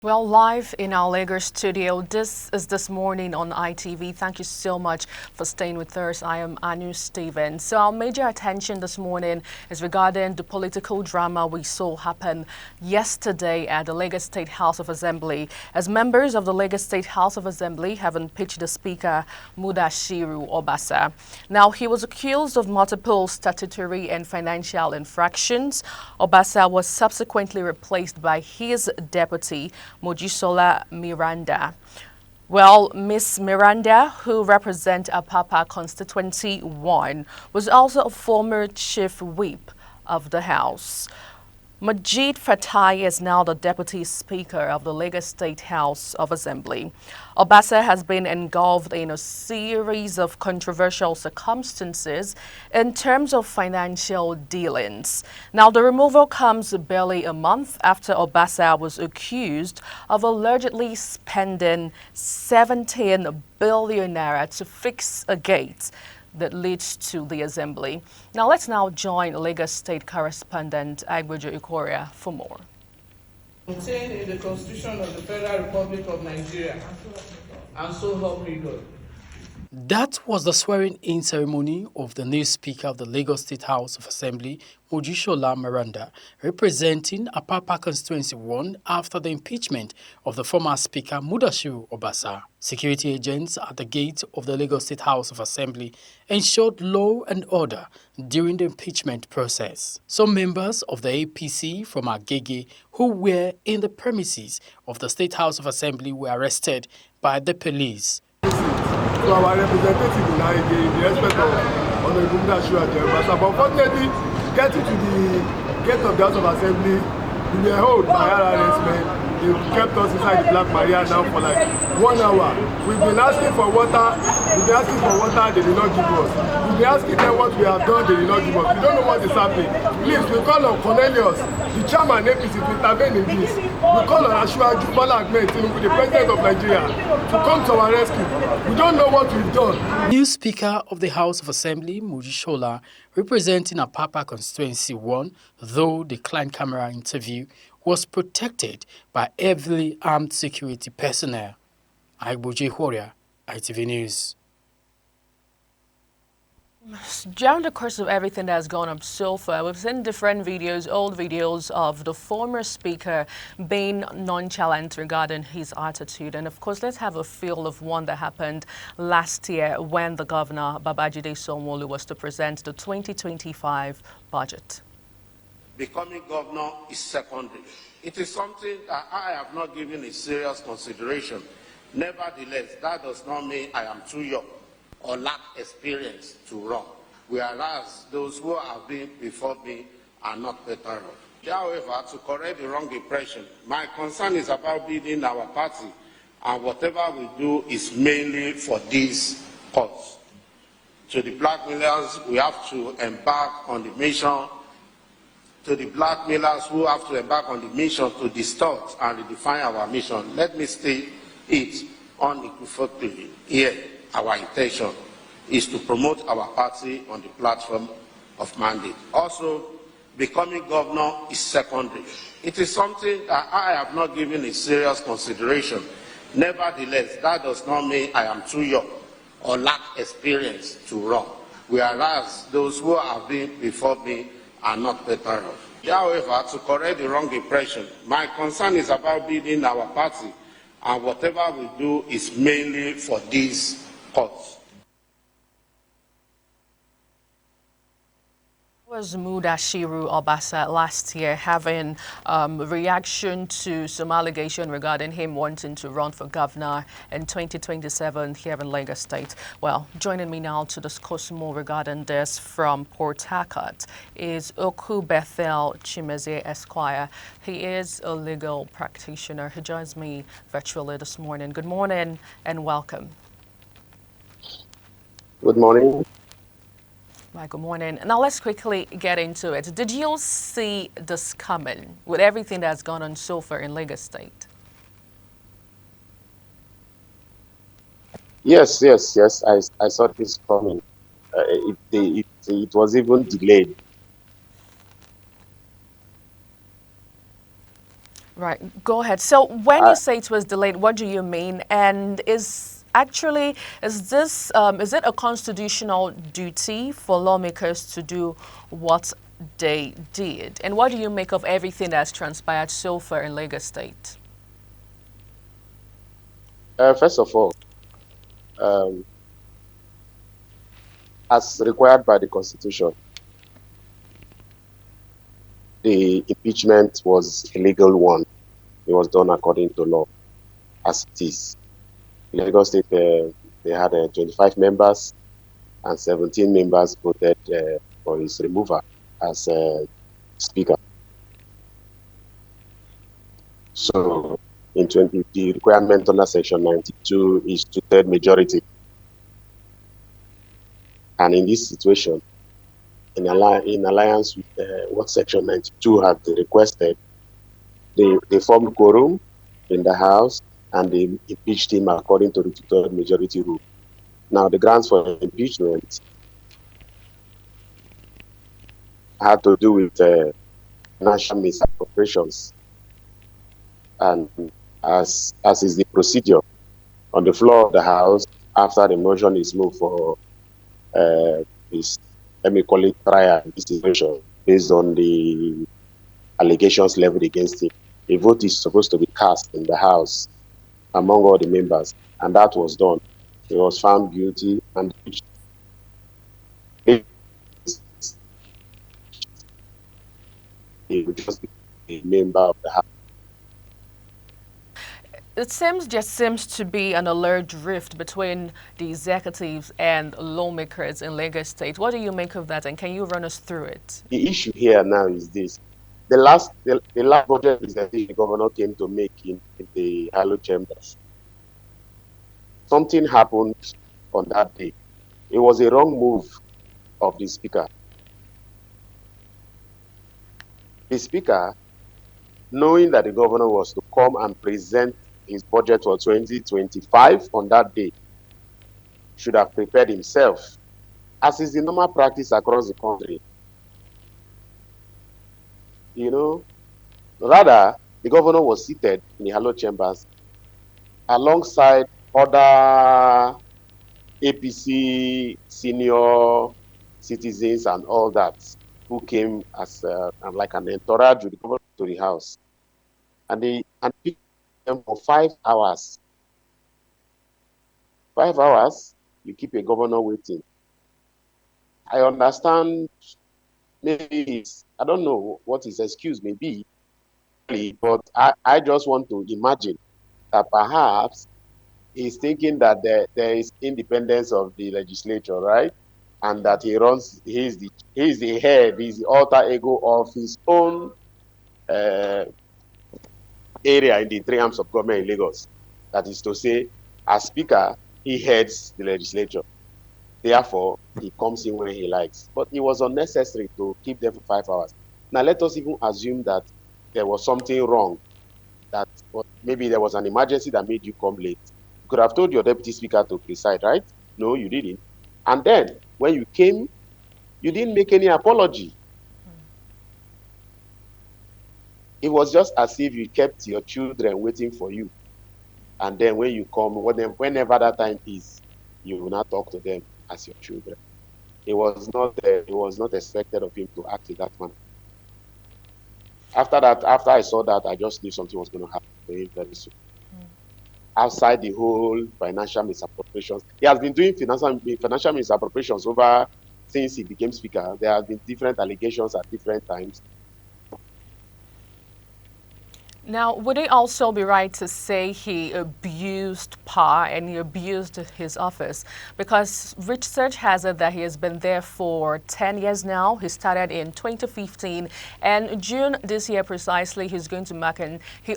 Well, live in our Lagos studio, this is This Morning on ITV. Thank you so much for staying with us. I am Anu Stevens. So our major attention this morning is regarding the political drama we saw happen yesterday at the Lagos State House of Assembly, as members of the Lagos State House of Assembly have impeached the Speaker, Mudashiru Obasa. Now, he was accused of multiple statutory and financial infractions. Obasa was subsequently replaced by his deputy, Mojisola Miranda. Well, Miss Miranda, who represents Apapa Constituency 1, was also a former chief whip of the House. Majid Fatai is now the Deputy Speaker of the Lagos State House of Assembly. Obasa has been engulfed in a series of controversial circumstances in terms of financial dealings. Now, the removal comes barely a month after Obasa was accused of allegedly spending 17 billion naira to fix a gate that leads to the assembly. Now let's join Lagos State correspondent Agbojo Ikoria for more. Contained in the Constitution of the Federal Republic of Nigeria, and so help me God. That was the swearing-in ceremony of the new Speaker of the Lagos State House of Assembly, Mojisola Miranda, representing Apapa Constituency 1 after the impeachment of the former Speaker Mudashiru Obasa. Security agents at the gate of the Lagos State House of Assembly ensured law and order during the impeachment process. Some members of the APC from Agege who were in the premises of the State House of Assembly were arrested by the police. So our representative in Agege, in the respect of Honorable Mudashiru Obasa, but unfortunately, getting to the gate of the House of Assembly, we were held by RRS men. They kept us inside the Black Maria now for like 1 hour. We've been asking for water. They did not give us. We've been asking them what we have done. They did not give us. We don't know what is happening. Please, we call on Cornelius, the chairman APC, to intervene in this. We call on Asiwaju Bola Ahmed Tinubu, the president of Nigeria, to come to our rescue. We don't know what we've done. New Speaker of the House of Assembly, Mojisola, representing Apapa Constituency 1, though declined camera interview, was protected by heavily armed security personnel. Agbojo Ikoria, ITV News. During the course of everything that has gone up so far, we've seen different videos, old videos of the former speaker being nonchalant regarding his attitude. And of course, let's have a feel of one that happened last year when the governor, Babajide Sanwo-Olu, was to present the 2025 budget. Becoming governor is secondary. It is something that I have not given a serious consideration. Nevertheless, that does not mean I am too young or lack experience to run, whereas those who have been before me are not better off. However, to correct the wrong impression, my concern is about building our party, and whatever we do is mainly for this cause. To the blackmailers, we have to embark on the mission. To the blackmailers who have to embark on the mission to distort and redefine our mission, let me state it unequivocally here. Our intention is to promote our party on the platform of mandate. Also, becoming governor is secondary. It is something that I have not given a serious consideration. Nevertheless, that does not mean I am too young or lack experience to run, whereas those who have been before me are not better off. However, to correct the wrong impression, my concern is about building our party, and whatever we do is mainly for this cause. Was Mudashiru Obasa last year having reaction to some allegation regarding him wanting to run for governor in 2027 here in Lagos State? Well, joining me now to discuss more regarding this from Port Harcourt is Oku Bethel Chimezie Esquire. He is a legal practitioner. He joins me virtually this morning. Good morning and welcome. Good morning. Right, good morning. Now let's quickly get into it. Did you see this coming with everything that's gone on so far in Lagos State? Yes. I saw this coming. It was even delayed. Right. Go ahead. So when you I, say it was delayed, what do you mean? And is it a constitutional duty for lawmakers to do what they did? And what do you make of everything that's transpired so far in Lagos State? First of all, um, as required by the Constitution, the impeachment was a legal one. It was done according to law, as it is. Lagos State, they had 25 members, and 17 members voted for his removal as Speaker. So, the requirement under Section 92 is two-thirds majority. And in this situation, in alliance with what Section 92 had requested, they formed quorum in the House and they impeached him according to the two-thirds majority rule. Now, the grounds for impeachment had to do with financial misappropriations. And as is the procedure on the floor of the House, after the motion is moved for this, let me call it trial investigation based on the allegations leveled against him, a vote is supposed to be cast in the House among all the members, and that was done. He was found guilty, and he would just be a member of the House. Just seems to be an alleged rift between the executives and lawmakers in Lagos State. What do you make of that, and can you run us through it? The issue here now is this. The last budget presentation the governor came to make in the Hello chambers, something happened on that day. It was a wrong move of the speaker. The speaker, knowing that the governor was to come and present his budget for 2025 on that day, should have prepared himself, as is the normal practice across the country. Rather, the governor was seated in the Hello chambers alongside other APC senior citizens and all that, who came as like an entourage with the governor to the house. And they picked them for 5 hours. 5 hours, you keep a governor waiting. I understand, maybe I don't know what his excuse may be, but I just want to imagine that perhaps he's thinking that there is independence of the legislature, right? And that he's the head, he's the alter ego of his own area in the three arms of government in Lagos. That is to say, as speaker, he heads the legislature. Therefore, he comes in when he likes. But it was unnecessary to keep them for 5 hours. Now, let us even assume that there was something wrong, that maybe there was an emergency that made you come late. You could have told your deputy speaker to preside, right? No, you didn't. And then, when you came, you didn't make any apology. It was just as if you kept your children waiting for you. And then when you come, whenever that time is, you will not talk to them as your children. It was not expected of him to act in that manner. After I saw that, I just knew something was going to happen to him very soon. Outside the whole financial misappropriations, he has been doing financial misappropriations since he became speaker. There have been different allegations at different times. Now, would it also be right to say he abused power and he abused his office? Because research has it that he has been there for 10 years now. He started in 2015, and June this year precisely, he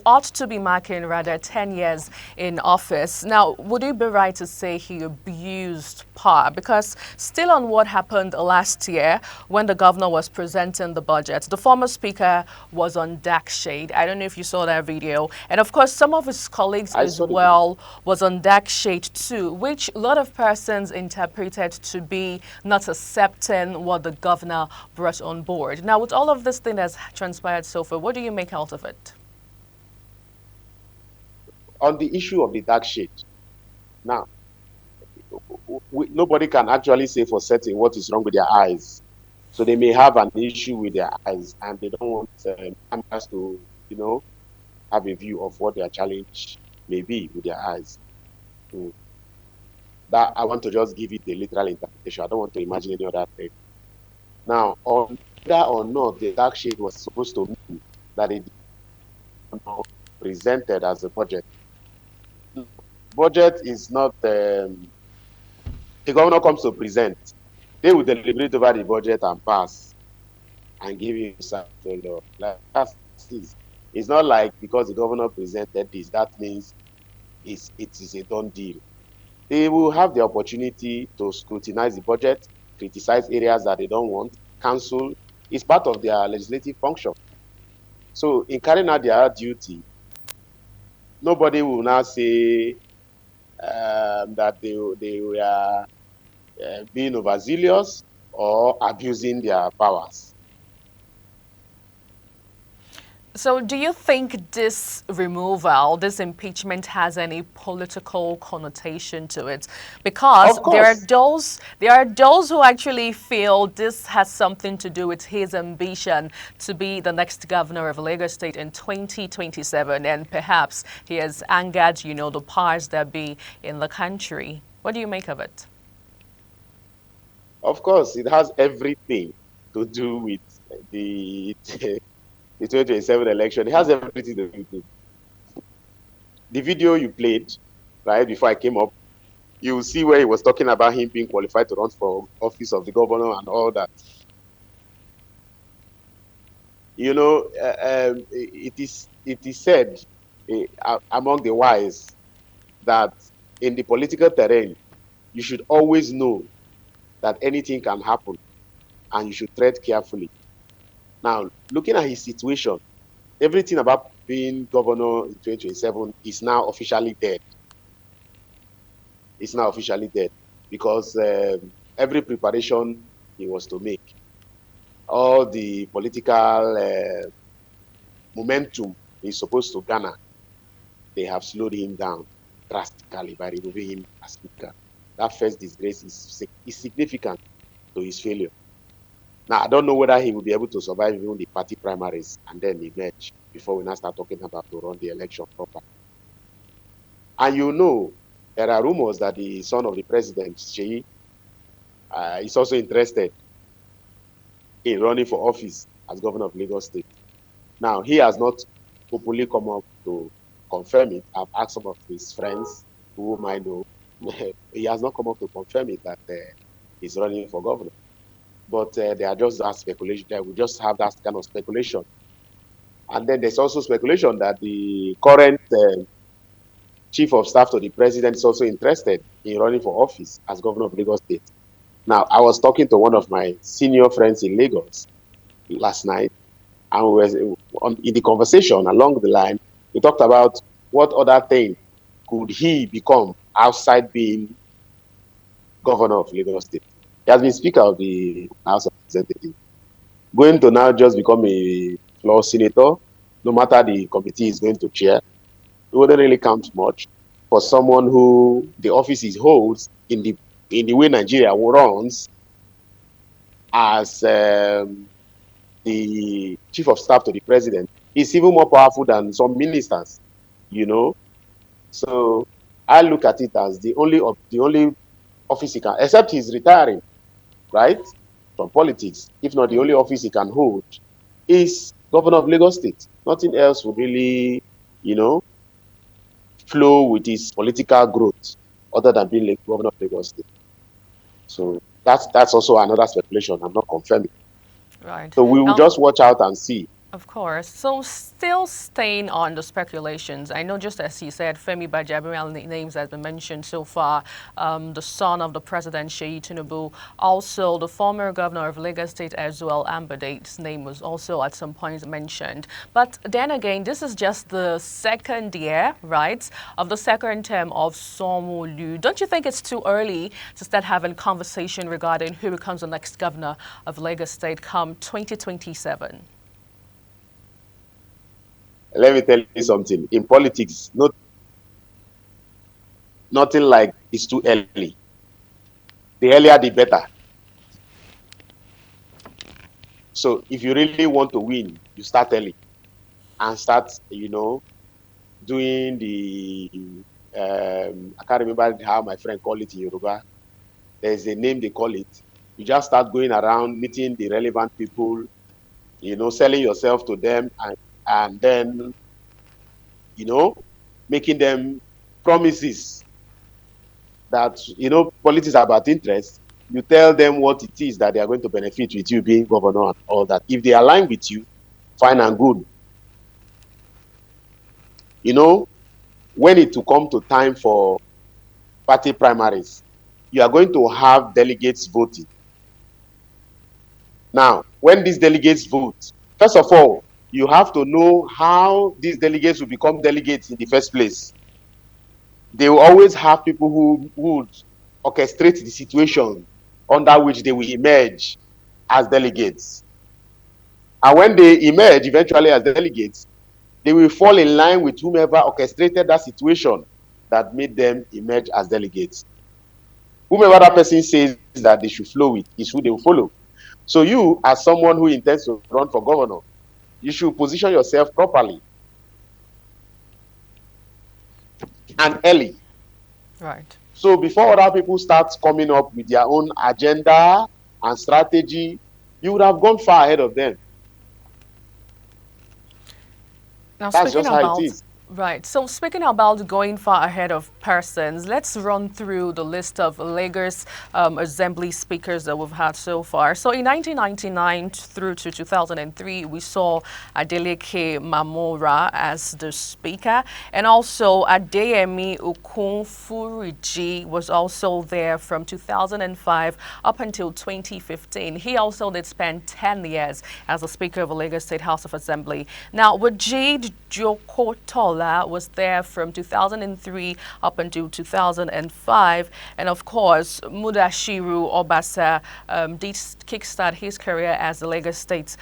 ought to be marking rather 10 years in office. Now, would it be right to say he abused power? Because still on what happened last year when the governor was presenting the budget, the former speaker was on dark shade. I don't know if you saw that video, and of course some of his colleagues as well was on dark shade too, which a lot of persons interpreted to be not accepting what the governor brought on board. Now, with all of this thing that's transpired so far, what do you make out of it? on the issue of the dark shade, now, nobody can actually say for certain what is wrong with their eyes. So they may have an issue with their eyes, and they don't want cameras to, have a view of what their challenge may be with their eyes. So that I want to just give it a literal interpretation. I don't want to imagine any other thing. Now, on whether or not the dark shade was supposed to mean that it presented as a budget. Budget is not the governor comes to present. They will deliberate over the budget and pass and give you to law. Like that's it. It's not like because the governor presented this, that means it is a done deal. They will have the opportunity to scrutinize the budget, criticize areas that they don't want, cancel. It's part of their legislative function. So in carrying out their duty, nobody will now say that they were being overzealous or abusing their powers. So do you think this removal, this impeachment has any political connotation to it? Because Of course. there are those who actually feel this has something to do with his ambition to be the next governor of Lagos State in 2027, and perhaps he has angered, the powers that be in the country. What do you make of it? Of course, it has everything to do with the the 2027 election. It has everything to do with it. The video you played, right, before I came up, you will see where he was talking about him being qualified to run for office of the governor and all that. It is said among the wise that in the political terrain, you should always know that anything can happen and you should tread carefully. Now, looking at his situation, everything about being governor in 2027 is now officially dead. It's now officially dead because every preparation he was to make, all the political momentum he's supposed to garner, they have slowed him down drastically by removing him as speaker. That first disgrace is significant to his failure. Now, I don't know whether he will be able to survive even the party primaries and then emerge before we now start talking about to run the election proper. And there are rumors that the son of the president, Sheyi, is also interested in running for office as governor of Lagos State. Now, he has not openly come up to confirm it. I've asked some of his friends whom I know. He has not come up to confirm it that he's running for governor. But they are just that speculation. We just have that kind of speculation. And then there's also speculation that the current chief of staff to the president is also interested in running for office as governor of Lagos State. Now, I was talking to one of my senior friends in Lagos last night, and we were in the conversation along the line, we talked about what other thing could he become outside being governor of Lagos State. He has been Speaker of the House of Representatives. Going to now just become a floor senator, no matter the committee is going to chair, it wouldn't really count much for someone who the office he holds in the way Nigeria runs as the chief of staff to the president. Is even more powerful than some ministers, So I look at it as the only office he can, except he's retiring, right, from politics. If not, the only office he can hold is governor of Lagos State. Nothing else will really, flow with his political growth other than being governor of Lagos State. So that's also another speculation. I'm not confirming. Right. So we will just watch out and see. Of course. So still staying on the speculations, I know just as you said, Femi Gbajabiamila names has been mentioned so far, the son of the president, Seyi Tinubu, also the former governor of Lagos State as well, Ambade's name was also at some point mentioned. But then again, this is just the second year, right, of the second term of Sanwo-Olu. Don't you think it's too early to start having conversation regarding who becomes the next governor of Lagos State come 2027? Let me tell you something. In politics, nothing like it's too early. The earlier, the better. So if you really want to win, you start early and start, doing the, I can't remember how my friend called it in Yoruba. There's a name they call it. You just start going around, meeting the relevant people, selling yourself to them, and then, you know, making them promises that, politics are about interest. You tell them what it is that they are going to benefit with you being governor and all that. If they align with you, fine and good. When it will come to time for party primaries, you are going to have delegates voting. Now, when these delegates vote, first of all, you have to know how these delegates will become delegates in the first place. They will always have people who would orchestrate the situation under which they will emerge as delegates. And when they emerge eventually as delegates, they will fall in line with whomever orchestrated that situation that made them emerge as delegates. Whomever that person says that they should flow with is who they will follow. So you, as someone who intends to run for governor, you should position yourself properly and early. Right. So before other people start coming up with their own agenda and strategy, you would have gone far ahead of them. Now, That's speaking just how it about, is. right, so speaking about going far ahead of persons, let's run through the list of Lagos Assembly speakers that we've had so far. So in 1999 through to 2003, we saw Adeleke Mamora as the speaker, and also Adeyemi Okunfuriji was also there from 2005 up until 2015. He also did spend 10 years as the Speaker of the Lagos State House of Assembly. Now, Wajid Jokotola was there from 2003 up until 2005. And of course, Mudashiru Obasa did kickstart his career as the Lagos State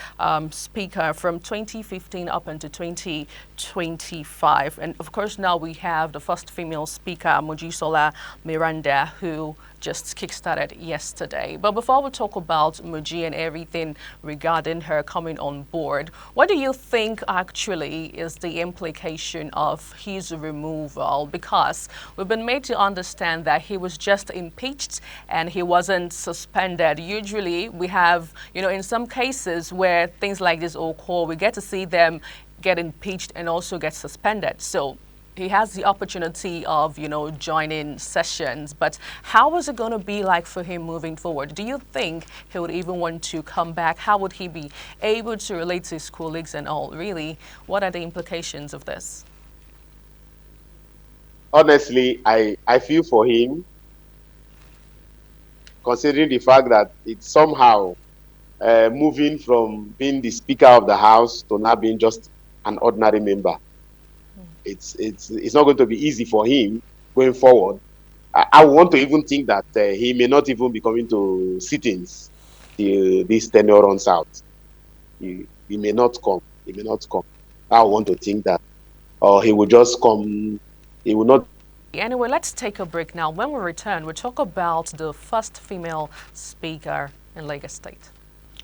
Speaker from 2015 up until 2025. And of course, now we have the first female speaker, Mojisola Miranda, who just kickstarted yesterday. But before we talk about Muji and everything regarding her coming on board, what do you think actually is the implication of his removal? Because we've been made to understand that he was just impeached and he wasn't suspended. Usually we have, in some cases where things like this occur, we get to see them get impeached and also get suspended. So he has the opportunity of, joining sessions. But how is it going to be like for him moving forward? Do you think he would even want to come back? How would he be able to relate to his colleagues and all? Really, what are the implications of this? Honestly, I feel for him, considering the fact that it's somehow moving from being the Speaker of the House to now being just an ordinary member. It's not going to be easy for him going forward. I want to even think that he may not even be coming to sittings till this tenure runs out. He may not come. He may not come. I want to think that, or he will just come. He will not. Anyway, let's take a break now. When we return, we'll talk about the first female speaker in Lagos State.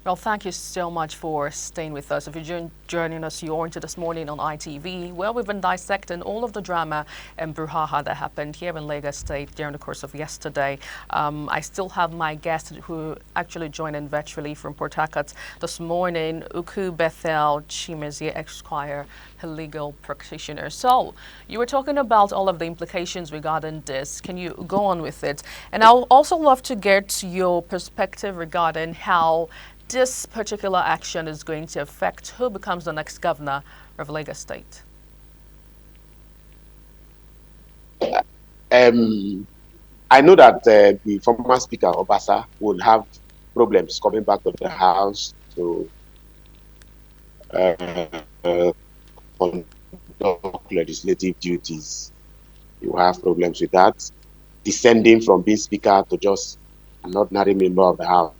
Well, thank you so much for staying with us. If you're joining us, you're into This Morning on ITV, where we've been dissecting all of the drama and brouhaha that happened here in Lagos State during the course of yesterday. I still have my guest who actually joined in virtually from Port Harcourt this morning, Uku Bethel Chimezie Esquire, a legal practitioner. So you were talking about all of the implications regarding this. Can you go on with it? And I'll also love to get your perspective regarding how this particular action is going to affect who becomes the next governor of Lagos State. I know that the former Speaker Obasa will have problems coming back to the House to conduct legislative duties. You have problems with that. Descending from being Speaker to just an ordinary member of the House.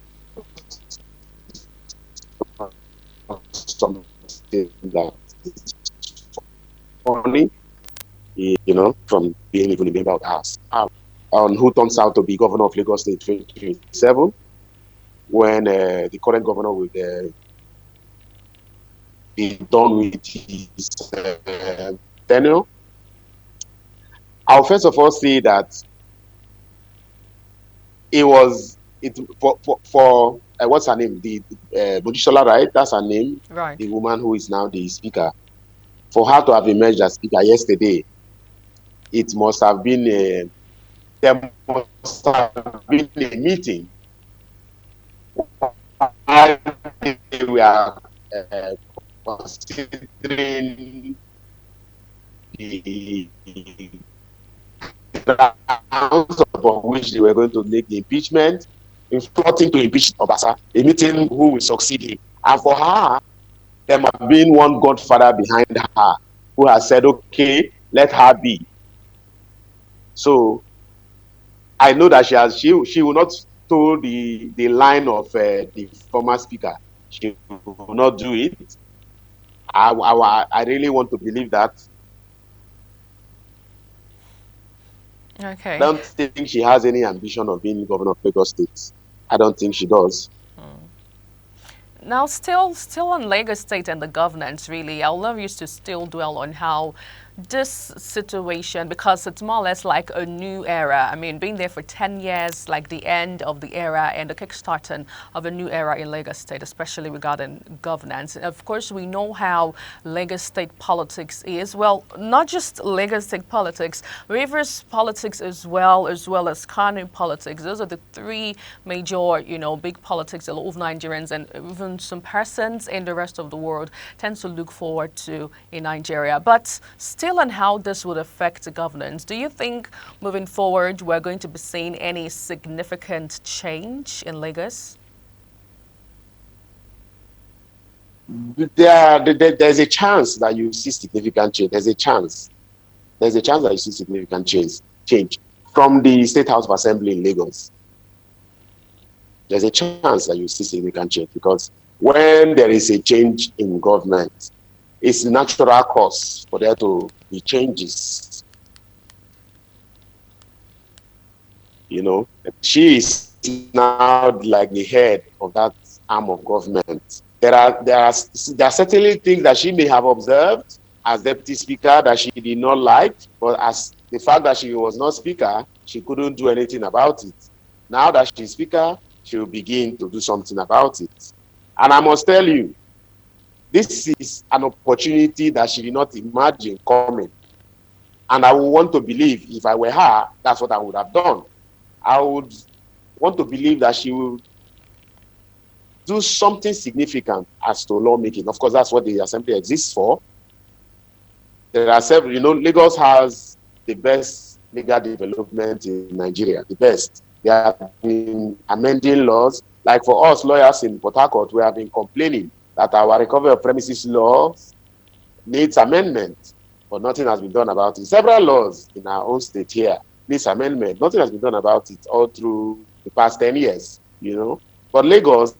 Something that is funny. from being even a member of the House. On who turns out to be governor of Lagos State 2027, when the current governor will be done with his tenure. I'll first of all say that it was for what's her name? The Mudashiru, right? That's her name. Right. The woman who is now the speaker. For her to have emerged as speaker yesterday, it must have been there must have been a meeting where we are considering the grounds upon which they were going to make the impeachment, in plotting to impeach Obasa, a meeting who will succeed him. And for her, there must have been one godfather behind her who has said, okay, let her be. So I know that she will not toe the line of the former speaker. She will not do it. I really want to believe that. I Okay. don't think she has any ambition of being governor of Lagos State. I don't think she does. Now, still on Lagos State and the governance, really, I would love you to still dwell on how this situation, because it's more or less like a new era. I mean, being there for 10 years, like the end of the era and the kickstarting of a new era in Lagos State, especially regarding governance. And of course, we know how Lagos State politics is. Well, not just Lagos State politics, Rivers politics as well as Kano politics. Those are the three major, big politics a lot of Nigerians and even some persons in the rest of the world tend to look forward to in Nigeria. But still on how this would affect the governance, do you think moving forward we're going to be seeing any significant change in Lagos? There's a chance that you see significant change. There's a chance. There's a chance that you see significant change from the State House of Assembly in Lagos. There's a chance that you see significant change, because when there is a change in government, it's the natural course for there to be changes. She is now like the head of that arm of government. There are certainly things that she may have observed as deputy speaker that she did not like, but as the fact that she was not speaker, she couldn't do anything about it. Now that she's speaker, she will begin to do something about it. And I must tell you, this is an opportunity that she did not imagine coming. And I would want to believe, if I were her, that's what I would have done. I would want to believe that she will do something significant as to lawmaking. Of course, that's what the assembly exists for. There are several, Lagos has the best legal development in Nigeria, the best. They have been amending laws. Like for us lawyers in Port Harcourt, we have been complaining that our recovery of premises laws needs amendment, but nothing has been done about it. Several laws in our own state here needs amendment. Nothing has been done about it all through the past 10 years, But Lagos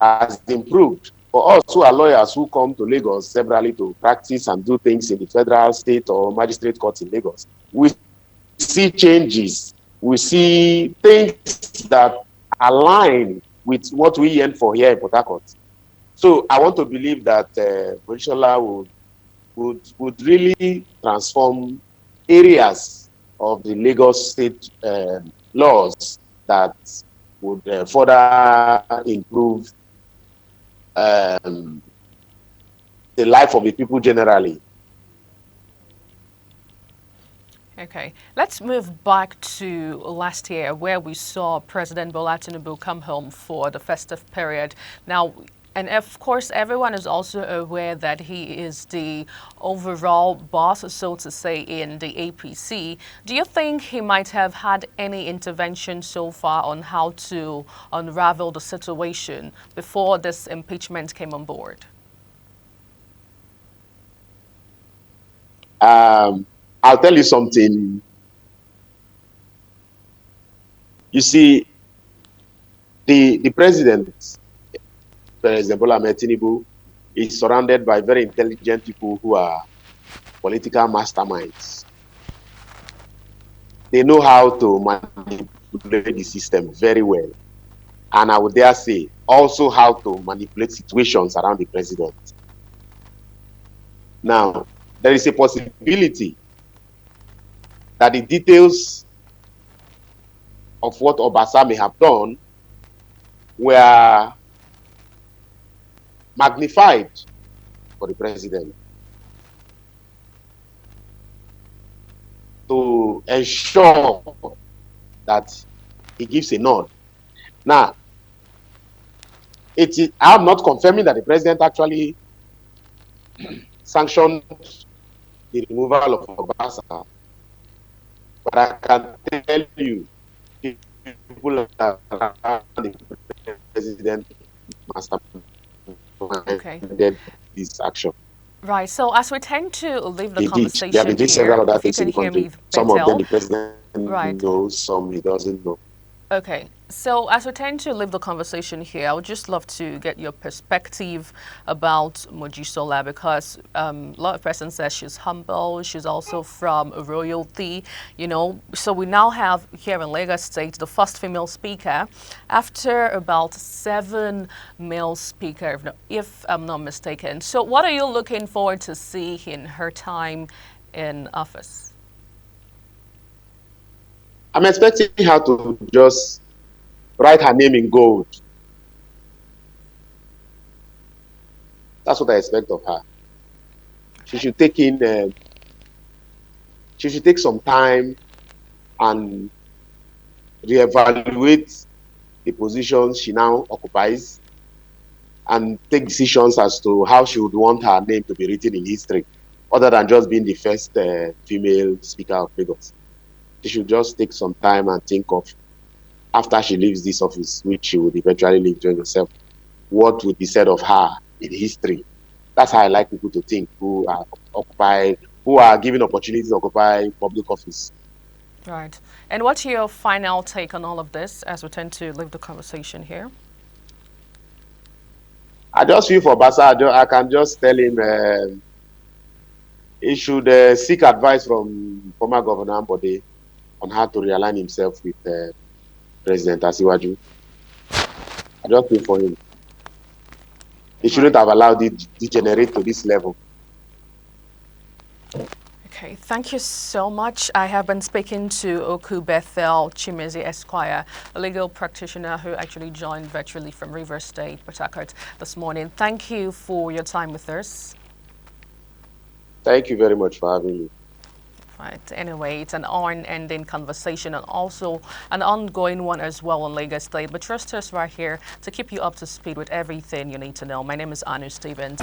has improved. For us who are lawyers who come to Lagos severally to practice and do things in the federal, state, or magistrate courts in Lagos, we see changes. We see things that align with what we yearn for here in Port Harcourt. So I want to believe that Mudashiru would really transform areas of the Lagos State laws that would further improve the life of the people generally. Okay, let's move back to last year where we saw President Bola Tinubu come home for the festive period. Now, and of course, everyone is also aware that he is the overall boss, so to say, in the APC. Do you think he might have had any intervention so far on how to unravel the situation before this impeachment came on board? I'll tell you something. You see, the President Bola Tinubu, is surrounded by very intelligent people who are political masterminds. they know how to manipulate the system very well. And I would dare say, also how to manipulate situations around the president. Now, there is a possibility that the details of what Obasa may have done were magnified for the president to ensure that he gives a nod. Now, I'm not confirming that the president actually sanctioned the removal of Obasa, but I can tell you, people around the president Okay. masterminded this action. Right. So as we tend to leave the They did. They have been conversation doing here, several other if you things in can the hear country. me Some of them better. the president Right. knows, some he doesn't know. Okay, so as we tend to leave the conversation here, I would just love to get your perspective about Mojisola because a lot of persons say she's humble, she's also from royalty, you know. So we now have here in Lagos State the first female speaker after about 7 male speakers, if I'm not mistaken. So what are you looking forward to see in her time in office? I'm expecting her to just write her name in gold. That's what I expect of her. She should take she should take some time and reevaluate the positions she now occupies and take decisions as to how she would want her name to be written in history, other than just being the first female speaker of Lagos. She should just take some time and think of, after she leaves this office, which she would eventually leave during herself, what would be said of her in history. That's how I like people to think who are given opportunities to occupy public office. Right. And what's your final take on all of this as we tend to leave the conversation here? I just feel for Basa, I can just tell him he should seek advice from former Governor Ambode on how to realign himself with President Asiwaju. I just feel for him. He shouldn't have allowed it to degenerate to this level. Okay, thank you so much. I have been speaking to Oku Bethel Chimezi Esquire, a legal practitioner who actually joined virtually from Rivers State, Port Harcourt, this morning. Thank you for your time with us. Thank you very much for having me. Right. Anyway, it's an unending conversation and also an ongoing one as well in Lagos State. But trust us right here to keep you up to speed with everything you need to know. My name is Anu Stevens.